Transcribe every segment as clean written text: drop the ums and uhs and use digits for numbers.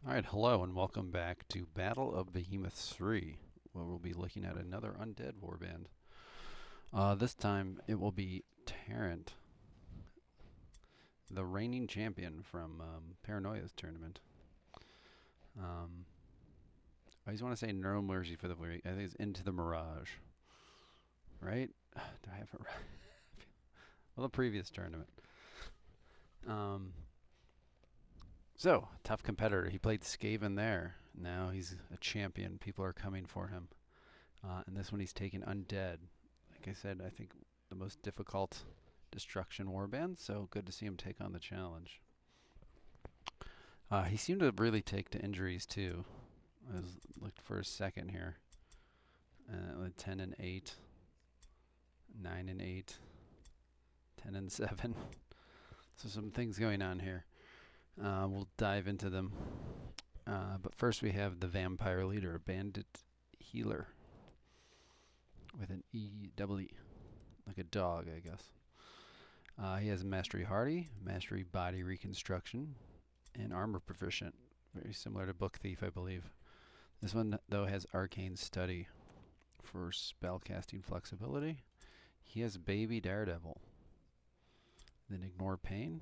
Alright, hello and welcome back to Battle of Behemoths 3, where we'll be looking at another Undead warband. This time it will be Tarrant, the reigning champion from Paranoia's tournament. I always want to say No Mercy for the week. I think it's Into the Mirage, right? Do I have it right? Well, the previous tournament. Um, Tough competitor. He played Skaven there. Now he's a champion. People are coming for him. And this one he's taking Undead. Like I said, I think the most difficult destruction warband, so good to see him take on the challenge. He seemed to really take to injuries too. I was looked for a second here. 10 and 8, 9 and 8, 10 and 7. So some things going on here. We'll dive into them. But first we have the vampire leader, bandit healer, with an E-double-E, like a dog, I guess. He has Mastery Hardy, Mastery Body Reconstruction, and Armor Proficient. Very similar to Book Thief, I believe. This one, though, has Arcane Study for spellcasting flexibility. He has Baby Daredevil. Then Ignore Pain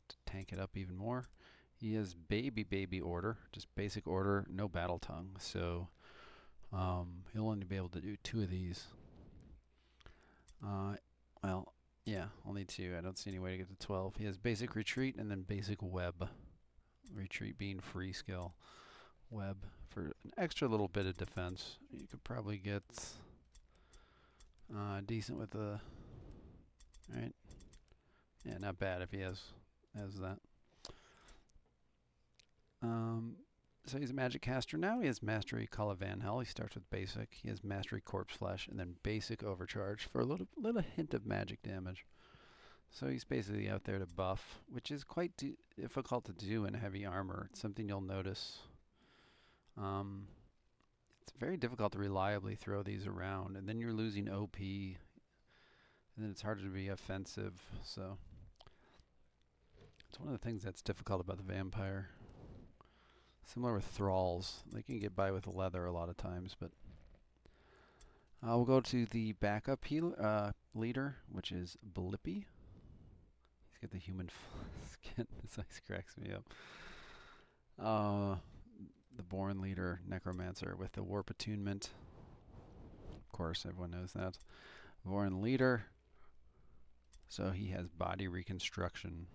to tank it up even more. He has Baby Order, just basic order, no Battle Tongue. So he'll only be able to do 2 of these. Well, yeah, only 2. I don't see any way to get to 12. He has basic retreat and then basic web. Retreat being free skill. Web for an extra little bit of defense. You could probably get decent with the... Right? Yeah, not bad if he has that. So he's a magic caster now. He has Mastery Call of Van Hell. He starts with basic. He has Mastery Corpse Flesh and then basic Overcharge for a little hint of magic damage. So he's basically out there to buff, which is quite difficult to do in heavy armor. It's something you'll notice. It's very difficult to reliably throw these around, and then you're losing OP, and then it's harder to be offensive. So it's one of the things that's difficult about the vampire. Similar with thralls, they can get by with leather a lot of times, but we'll go to the backup leader, which is Blippy. He's got the human skin. This ice cracks me up. The Born leader, Necromancer, with the Warp Attunement. Of course, everyone knows that. Born leader. So he has Body Reconstruction.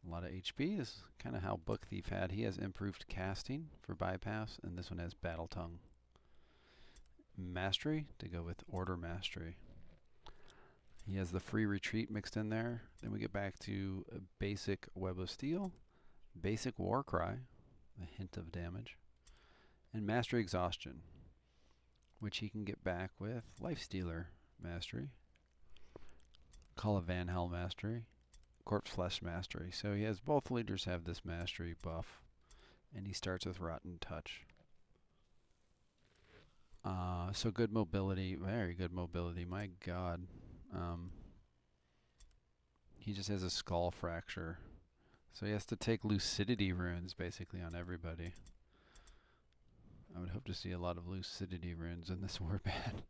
A lot of HP is kind of how Book Thief had. He has improved casting for bypass, and this one has Battle Tongue. Mastery to go with Order Mastery. He has the free retreat mixed in there. Then we get back to a basic Web of Steel, basic War Cry, a hint of damage, and Mastery Exhaustion, which he can get back with Lifestealer Mastery, Call of Van Hell Mastery, Corpse Flesh Mastery. So he has both leaders have this mastery buff, and he starts with Rotten Touch. So good mobility, very good mobility. My God, he just has a skull fracture, so he has to take lucidity runes basically on everybody. I would hope to see a lot of lucidity runes in this warband.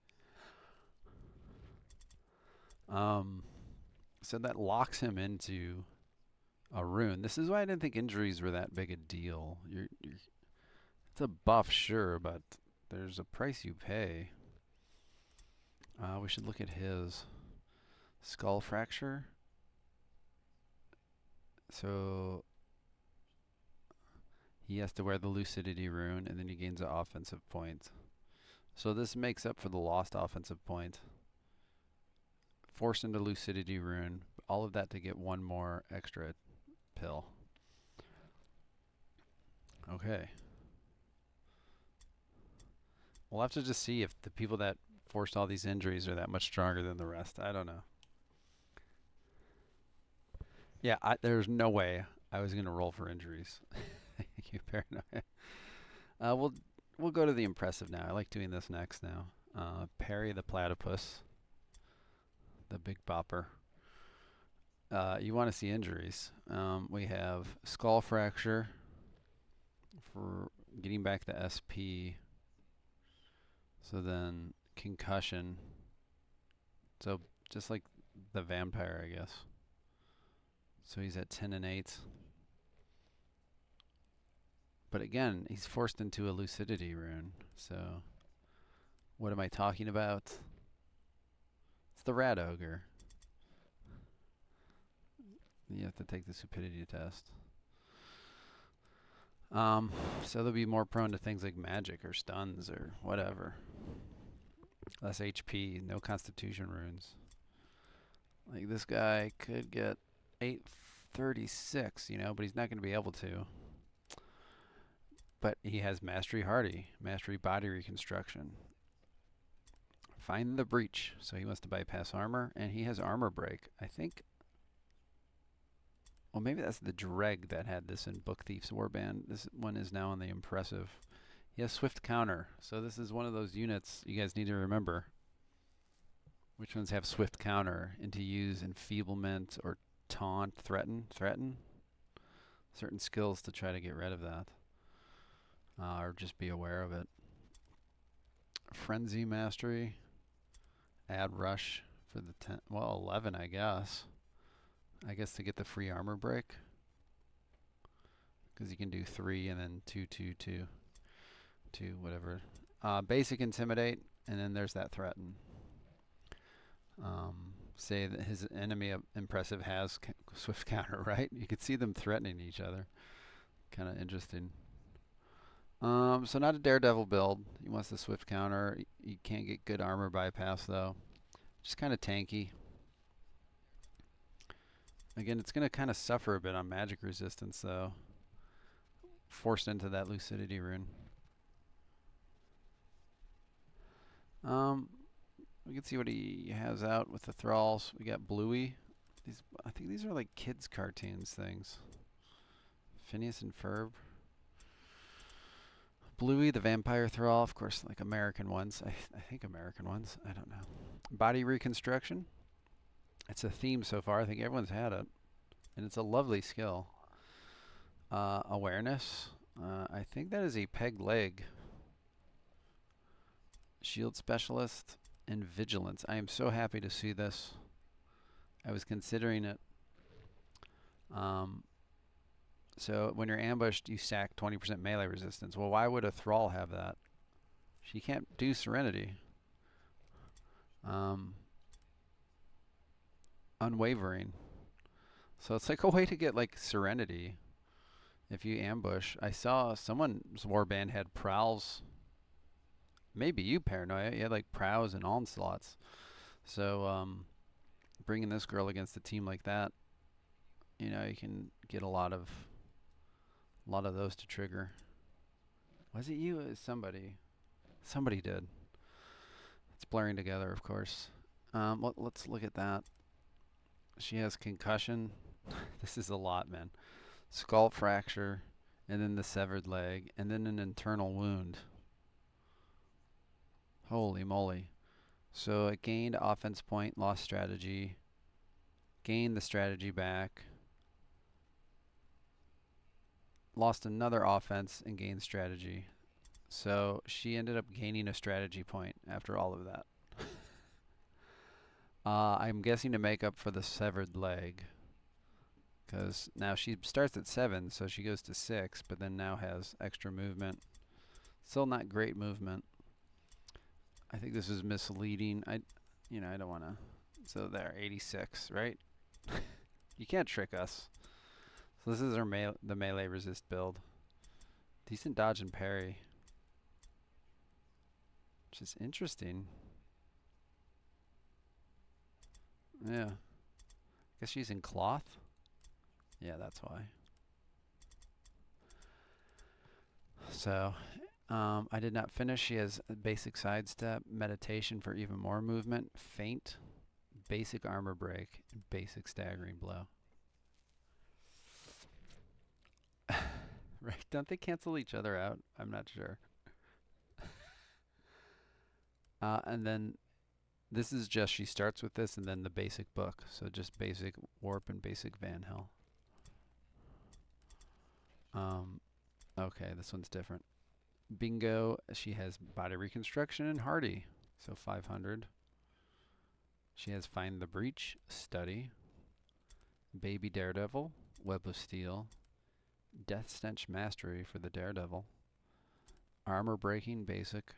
So that locks him into a rune. This is why I didn't think injuries were that big a deal. It's a buff, sure, but there's a price you pay. We should look at his skull fracture. So he has to wear the lucidity rune, and then he gains an offensive point. So this makes up for the lost offensive point. Forced into lucidity rune. All of that to get one more extra pill. Okay. We'll have to just see if the people that forced all these injuries are that much stronger than the rest. I don't know. Yeah, there's no way I was going to roll for injuries. Thank you, Paranoia. We'll go to the impressive now. I like doing this next now. Perry the Platypus, the Big Bopper. You want to see injuries. We have skull fracture, for getting back the SP. So then concussion. So just like the vampire, I guess. So he's at 10 and 8. But again, he's forced into a lucidity rune. So what am I talking about? It's the rat ogre. You have to take the stupidity test. So they'll be more prone to things like magic or stuns or whatever. Less HP, no constitution runes. Like this guy could get 836, you know, but he's not going to be able to. But he has Mastery Hardy, Mastery Body Reconstruction. Find the Breach, so he wants to bypass armor, and he has Armor Break. I think, well, maybe that's the Dreg that had this in Book Thief's Warband. This one is now on the Impressive. He has Swift Counter, so this is one of those units you guys need to remember. Which ones have Swift Counter? And to use Enfeeblement or Taunt, Threaten. Certain skills to try to get rid of that. Or just be aware of it. Frenzy Mastery. Add Rush for the 10. Well, 11, I guess. I guess to get the free armor break. Because you can do 3 and then 2, 2, 2. 2, whatever. Basic Intimidate, and then there's that Threaten. Say that his enemy Impressive has Swift Counter, right? You could see them threatening each other. Kind of interesting. So not a Daredevil build. He wants the Swift Counter. You can't get good armor bypass, though. Just kind of tanky. Again, it's going to kind of suffer a bit on magic resistance, though. Forced into that Lucidity rune. We can see what he has out with the Thralls. We got Bluey. I think these are like kids' cartoons things. Phineas and Ferb. Bluey, the Vampire Thrall, of course, like American ones. I think American ones. I don't know. Body Reconstruction. It's a theme so far. I think everyone's had it. And it's a lovely skill. Awareness. I think that is a peg leg. Shield Specialist. And Vigilance. I am so happy to see this. I was considering it. So when you're ambushed, you stack 20% melee resistance. Well, why would a Thrall have that? She can't do Serenity. Unwavering. So it's like a way to get like Serenity if you ambush. I saw someone's warband had Prowls. Maybe you, Paranoia. You had like Prows and Onslaughts. So bringing this girl against a team like that, you know, you can get a lot of those to trigger. Was it you? Or somebody? Somebody did. It's blurring together, of course. Let's look at that. She has concussion. This is a lot, man. Skull fracture, and then the severed leg, and then an internal wound. Holy moly. So it gained offense point, lost strategy, gained the strategy back, lost another offense, and gained strategy. So she ended up gaining a strategy point after all of that. I'm guessing to make up for the severed leg. Because now she starts at 7, so she goes to 6, but then now has extra movement. Still not great movement. I think this is misleading. I don't want to. So there, 86, right? You can't trick us. So this is our the melee resist build. Decent dodge and parry. Which is interesting. Yeah. Guess she's in cloth? Yeah, that's why. So, I did not finish. She has a basic sidestep, meditation for even more movement, feint, basic armor break, and basic staggering blow. Right? Don't they cancel each other out? I'm not sure. And then this is just, she starts with this and then the basic book. So just basic warp and basic Van Hell. Okay, this one's different. Bingo, she has body reconstruction and hardy, so 500. She has find the breach, study, baby daredevil, web of steel, death stench mastery for the daredevil, armor breaking basic,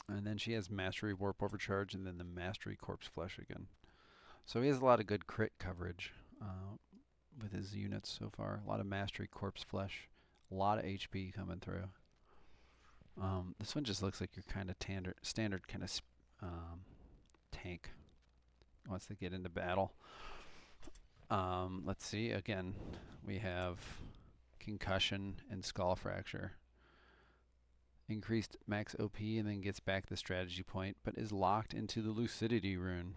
and then she has mastery warp overcharge and then the mastery corpse flesh again. So he has a lot of good crit coverage with his units so far. A lot of mastery corpse flesh, a lot of HP coming through. This one just looks like your kind of standard kind of tank. Wants to get into battle. Let's see. Again, we have concussion and skull fracture. Increased max OP and then gets back the strategy point, but is locked into the lucidity rune.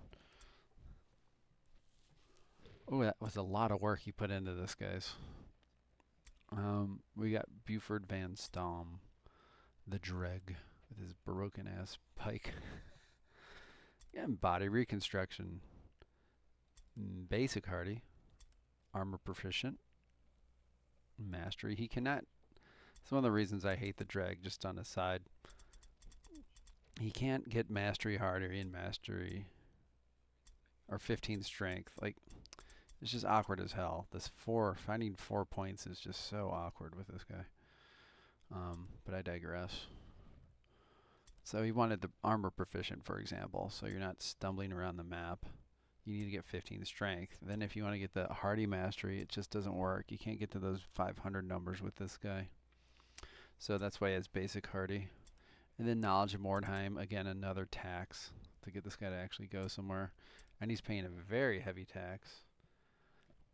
Oh, that was a lot of work he put into this, guys. We got Buford Van Stom, the Dreg, with his broken ass pike. And body reconstruction. Basic hardy. Armor proficient. Mastery. He cannot. It's one of the reasons I hate the Dreg, just on a side. He can't get mastery hardy in mastery. Or 15 strength. Like, it's just awkward as hell. Finding 4 points is just so awkward with this guy. But I digress. So he wanted the armor proficient, for example, so you're not stumbling around the map. You need to get 15 strength. Then if you want to get the hardy mastery, it just doesn't work. You can't get to those 500 numbers with this guy. So that's why he has basic hardy. And then knowledge of Mordheim, again, another tax to get this guy to actually go somewhere. And he's paying a very heavy tax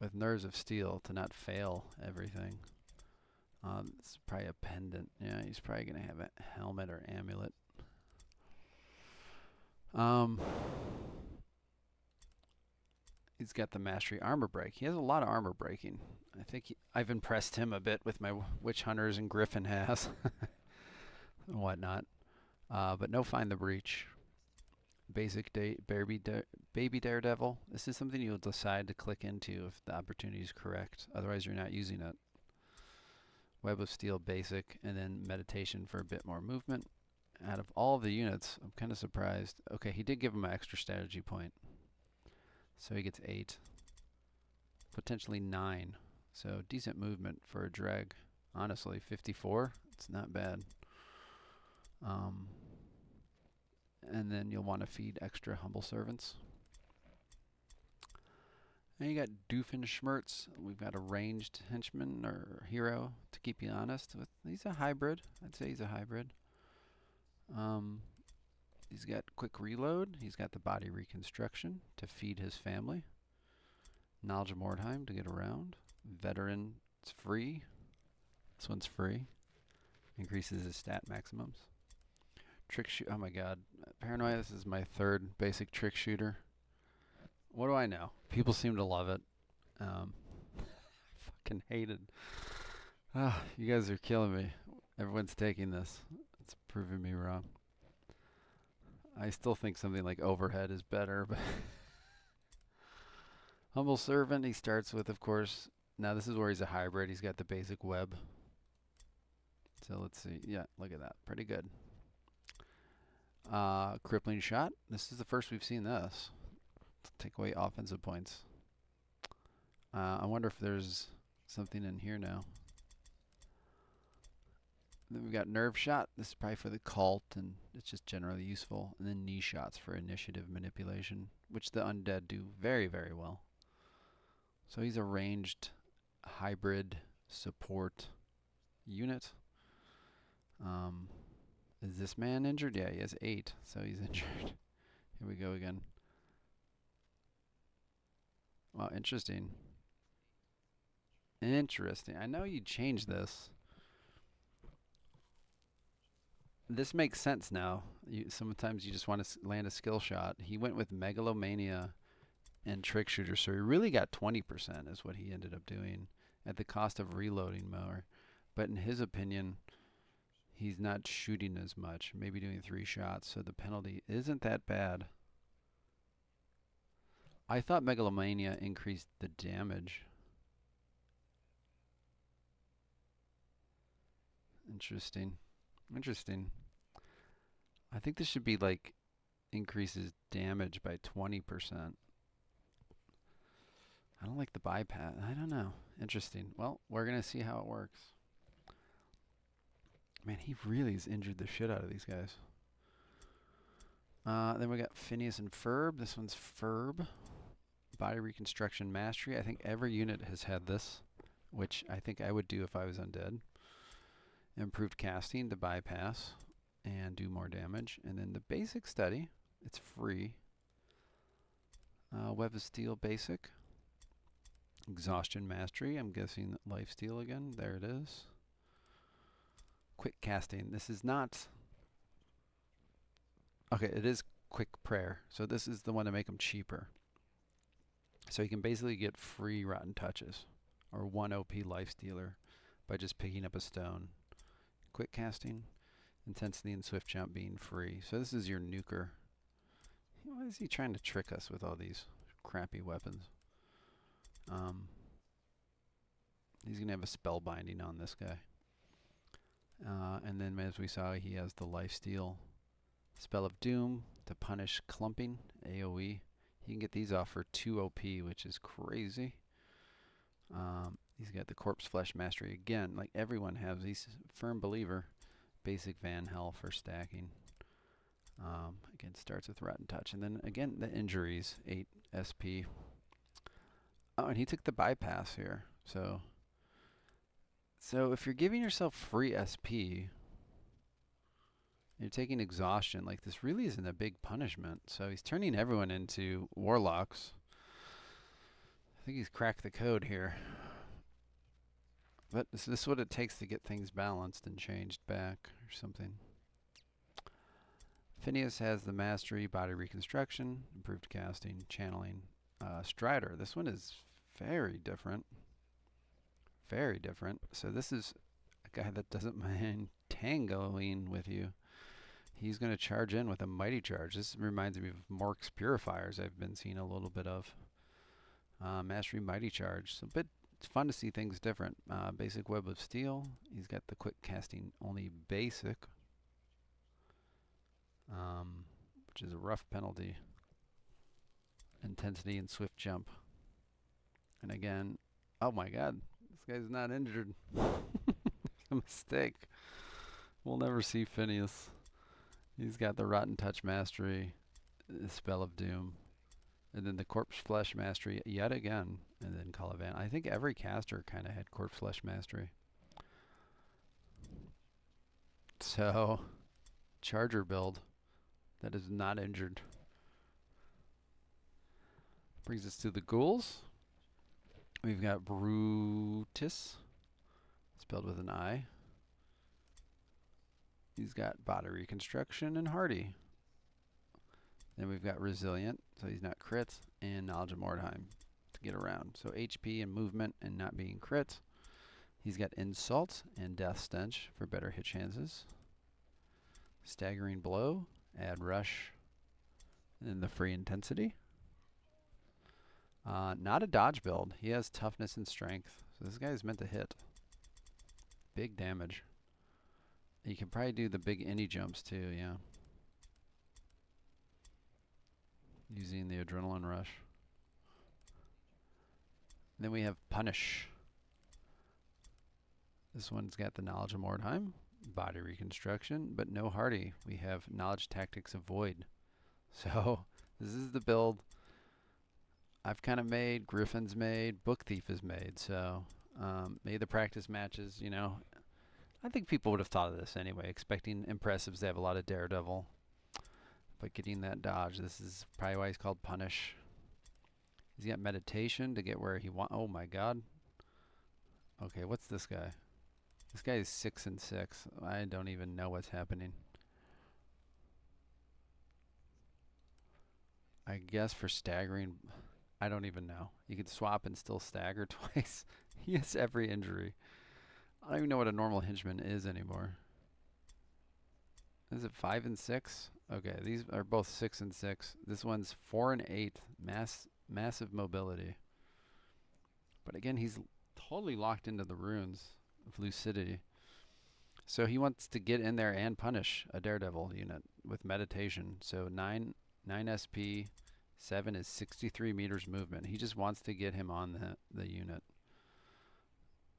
with nerves of steel to not fail everything. It's probably a pendant. Yeah, he's probably going to have a helmet or amulet. He's got the mastery armor break. He has a lot of armor breaking. I think I've impressed him a bit with my witch hunters and griffin has and whatnot. But no find the breach. Basic baby daredevil. This is something you'll decide to click into if the opportunity is correct. Otherwise, you're not using it. Web of steel basic, and then meditation for a bit more movement. Out of all of the units, I'm kind of surprised. Okay, he did give him an extra strategy point. So he gets 8. Potentially 9. So decent movement for a drag. Honestly, 54. It's not bad. And then you'll want to feed extra humble servants. And you got Doofenshmirtz. We've got a ranged henchman or hero to keep you honest with. He's a hybrid. I'd say he's a hybrid. He's got quick reload. He's got the body reconstruction to feed his family. Knowledge of Mordheim to get around. Veteran, it's free. This one's free. Increases his stat maximums. Trick shoot. Oh my god. Paranoia, this is my 3rd basic trick shooter. What do I know? People seem to love it. Fucking hated. You guys are killing me. Everyone's taking this. It's proving me wrong. I still think something like overhead is better, but humble servant, he starts with, of course, now this is where he's a hybrid. He's got the basic web. So let's see. Yeah, look at that. Pretty good. Crippling shot. This is the first we've seen this. Take away offensive points. I wonder if there's something in here now. Then we've got nerve shot. This is probably for the cult, and it's just generally useful. And then knee shots for initiative manipulation, which the undead do very, very well. So he's a ranged hybrid support unit. Is this man injured? Yeah, he has 8, so he's injured. Here we go again. Wow, interesting. Interesting. I know you changed this. This makes sense now. Sometimes you just want to land a skill shot. He went with Megalomania and Trick Shooter, so he really got 20% is what he ended up doing at the cost of reloading more. But in his opinion, he's not shooting as much, maybe doing 3 shots, so the penalty isn't that bad. I thought Megalomania increased the damage. Interesting. Interesting. I think this should be like increases damage by 20%. I don't like the bypass. I don't know. Interesting. Well, we're going to see how it works. Man, he really has injured the shit out of these guys. Then we got Phineas and Ferb. This one's Ferb. Body Reconstruction Mastery. I think every unit has had this, which I think I would do if I was undead. Improved casting to bypass and do more damage. And then the basic study. It's free. Web of Steel basic. Exhaustion Mastery. I'm guessing Lifesteal again. There it is. Quick casting. This is not... Okay, it is Quick Prayer. So this is the one to make them cheaper. So you can basically get free Rotten Touches or 1 OP Lifestealer by just picking up a stone. Quick casting, intensity, and swift jump being free. So this is your nuker. Why is he trying to trick us with all these crappy weapons? He's going to have a spell binding on this guy. And then as we saw, he has the Lifesteal. Spell of Doom to punish clumping, AoE. You can get these off for 2 OP, which is crazy. He's got the Corpse Flesh Mastery again. Like everyone has, he's Firm Believer. Basic Van Hell for stacking. Again, starts with Rotten Touch. And then again, the injuries, 8 SP. Oh, and he took the bypass here. So if you're giving yourself free SP, you're taking exhaustion. Like this really isn't a big punishment. So he's turning everyone into warlocks. I think he's cracked the code here. But this is what it takes to get things balanced and changed back or something. Phineas has the Mastery, Body Reconstruction, Improved Casting, Channeling. Strider, this one is very different. Very different. So this is a guy that doesn't mind tangoing with you. He's going to charge in with a Mighty Charge. This reminds me of Mork's Purifiers I've been seeing a little bit of. Mastery, Mighty Charge. So, but it's fun to see things different. Basic Web of Steel. He's got the quick casting only basic, which is a rough penalty. Intensity and swift jump. And again, oh my god, this guy's not injured. It's a mistake. We'll never see Phineas. He's got the Rotten Touch Mastery, the Spell of Doom, and then the Corpse Flesh Mastery yet again, and then Calivan. I think every caster kind of had Corpse Flesh Mastery. So, Charger build that is not injured. Brings us to the ghouls. We've got Brutus, spelled with an I. He's got Body Reconstruction and Hardy. Then we've got Resilient, so he's not crit, and Knowledge of Mordheim to get around. So HP and movement and not being crit. He's got Insult and Death Stench for better hit chances. Staggering Blow, add Rush, and then the free Intensity. Not a dodge build. He has toughness and strength. So this guy is meant to hit. Big damage. You can probably do the big any jumps too, yeah. Using the Adrenaline Rush. Then we have Punish. This one's got the Knowledge of Mordheim, Body Reconstruction, but no Hardy. We have Knowledge Tactics of Void. So this is the build I've kind of made, Griffin's made, Book Thief is made. So made the practice matches, you know. I think people would have thought of this anyway, expecting Impressives to have a lot of Daredevil. But getting that dodge, this is probably why he's called Punish. He's got Meditation to get where he wants. Oh my god. Okay, what's this guy? This guy is 6 and 6. I don't even know what's happening. I guess for staggering, I don't even know. You could swap and still stagger twice. He has every injury. I don't even know what a normal henchman is anymore. Is it 5 and 6? Okay, these are both 6 and 6. This one's 4 and 8. Massive mobility. But again, he's totally locked into the runes of lucidity. So he wants to get in there and punish a Daredevil unit with meditation. So 9 SP, 7 is 63 meters movement. He just wants to get him on the unit.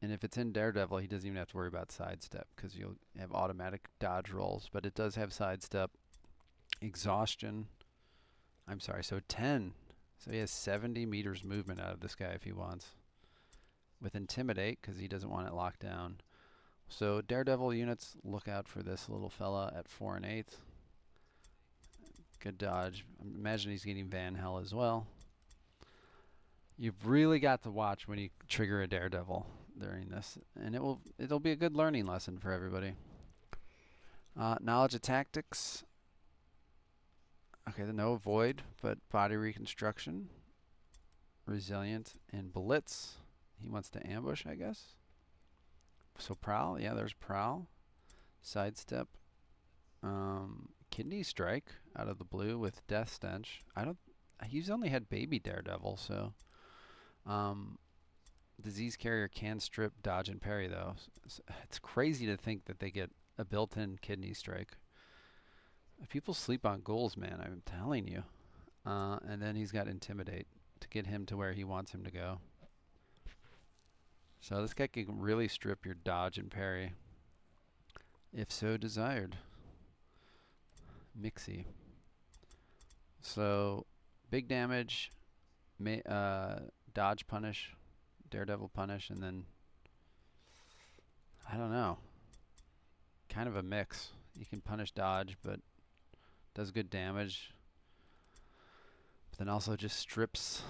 And if it's in Daredevil, he doesn't even have to worry about sidestep because you'll have automatic dodge rolls. But it does have sidestep, exhaustion. I'm sorry, so 10. So he has 70 meters movement out of this guy if he wants. With Intimidate, because he doesn't want it locked down. So Daredevil units, look out for this little fella at 4 1/8. Good dodge. Imagine he's getting Van Hell as well. You've really got to watch when you trigger a Daredevil during this, and it'll be a good learning lesson for everybody. Knowledge of tactics. Okay, no void, but body reconstruction, resilient, and blitz. He wants to ambush, I guess. So prowl, yeah, there's prowl, sidestep, kidney strike out of the blue with death stench. He's only had baby Daredevil, so disease carrier can strip, dodge, and parry though. It's crazy to think that they get a built-in kidney strike. People sleep on ghouls, man, I'm telling you. And then he's got intimidate to get him to where he wants him to go. So this guy can really strip your dodge and parry, if so desired. Mixie. So big damage, dodge punish, Daredevil punish, and then I don't know. Kind of a mix. You can punish dodge, but does good damage. But then also just strips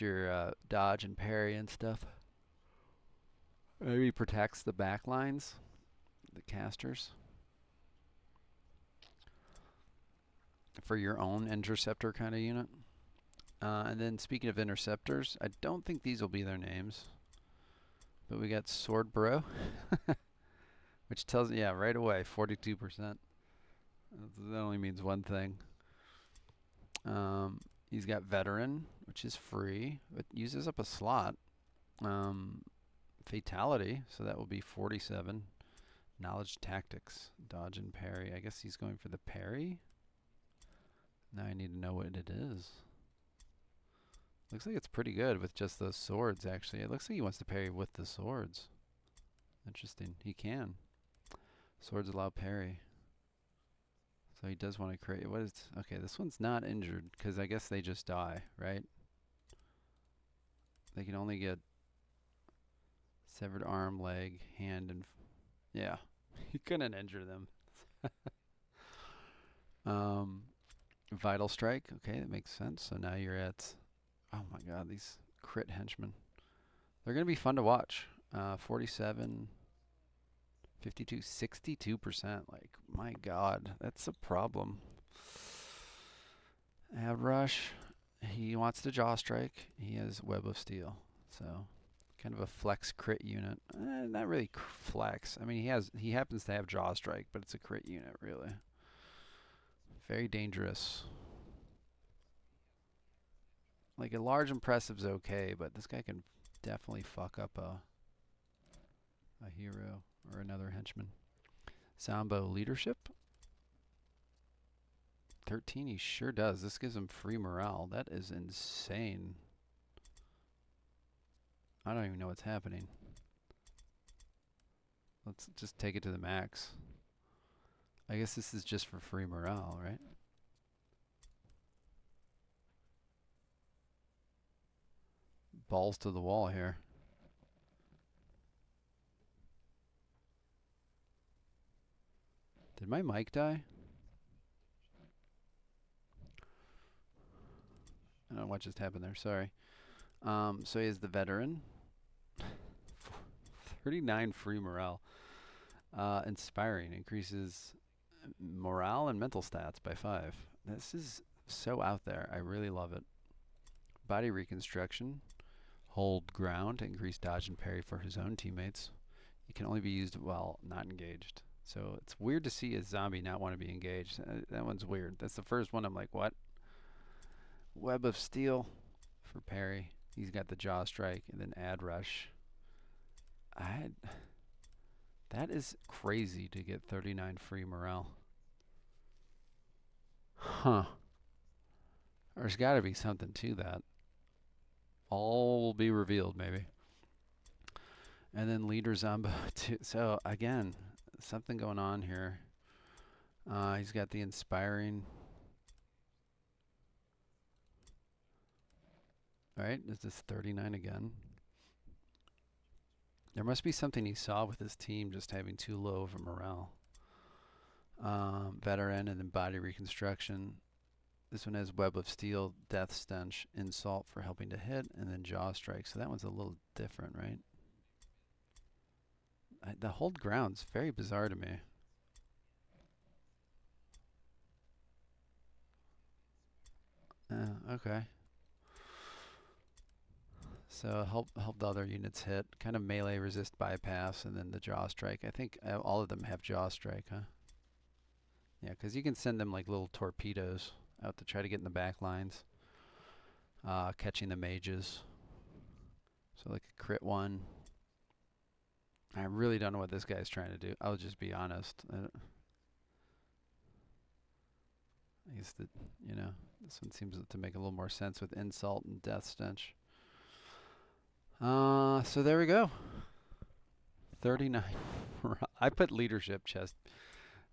your dodge and parry and stuff. Maybe protects the back lines, the casters. For your own interceptor kind of unit. And then speaking of interceptors, I don't think these will be their names. But we got Sword Bro, which tells, yeah, right away, 42%. That only means one thing. He's got Veteran, which is free, but uses up a slot. Fatality, so that will be 47. Knowledge Tactics, dodge and parry. I guess he's going for the parry. Now I need to know what it is. Looks like it's pretty good with just those swords, actually. It looks like he wants to parry with the swords. Interesting. He can. Swords allow parry. So he does want to create... What is... Okay, this one's not injured, because I guess they just die, right? They can only get severed arm, leg, hand, and... Yeah. You couldn't injure them. Vital Strike. Okay, that makes sense. So now you're at... Oh my god, these crit henchmen. They're going to be fun to watch. 47, 52, 62%. Like, my god, that's a problem. Ab Rush. He wants to Jaw Strike. He has Web of Steel. So, kind of a flex crit unit. Not really flex. I mean, he happens to have Jaw Strike, but it's a crit unit, really. Very dangerous. Like a large impressive's okay, but this guy can definitely fuck up a hero or another henchman. Sambo Leadership. 13, he sure does. This gives him free morale. That is insane. I don't even know what's happening. Let's just take it to the max. I guess this is just for free morale, right? Balls to the wall here. Did my mic die? I don't know what just happened there. Sorry. So he has the Veteran. 39 free morale. Inspiring. Increases morale and mental stats by 5. This is so out there. I really love it. Body reconstruction. Hold ground to increase dodge and parry for his own teammates. It can only be used while not engaged. So it's weird to see a zombie not want to be engaged. That one's weird. That's the first one I'm like, what? Web of Steel for parry. He's got the Jaw Strike and then Ad Rush. That is crazy to get 39 free morale. Huh. There's got to be something to that. All will be revealed, maybe. And then leader Zombo too. So again, something going on here. He's got the inspiring. All right, this is 39 again. There must be something he saw with his team just having too low of a morale. Veteran and then body reconstruction. This one has Web of Steel, Death Stench, Insult for helping to hit, and then Jaw Strike. So that one's a little different, right? The hold ground's very bizarre to me. Okay. So help the other units hit. Kind of melee resist bypass, and then the Jaw Strike. I think all of them have Jaw Strike, huh? Yeah, because you can send them like little torpedoes out to try to get in the back lines. Catching the mages. So like a crit one. I really don't know what this guy's trying to do. I'll just be honest. I guess that, this one seems to make a little more sense with Insult and Death Stench. So there we go. 39. I put leadership chest.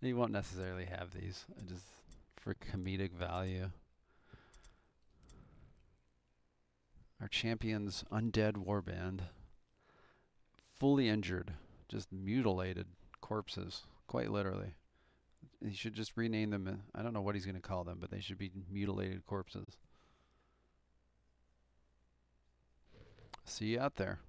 You won't necessarily have these. Just for comedic value. Our champion's Undead Warband. Fully injured. Just mutilated corpses. Quite literally. He should just rename them. I don't know what he's going to call them, but they should be mutilated corpses. See you out there.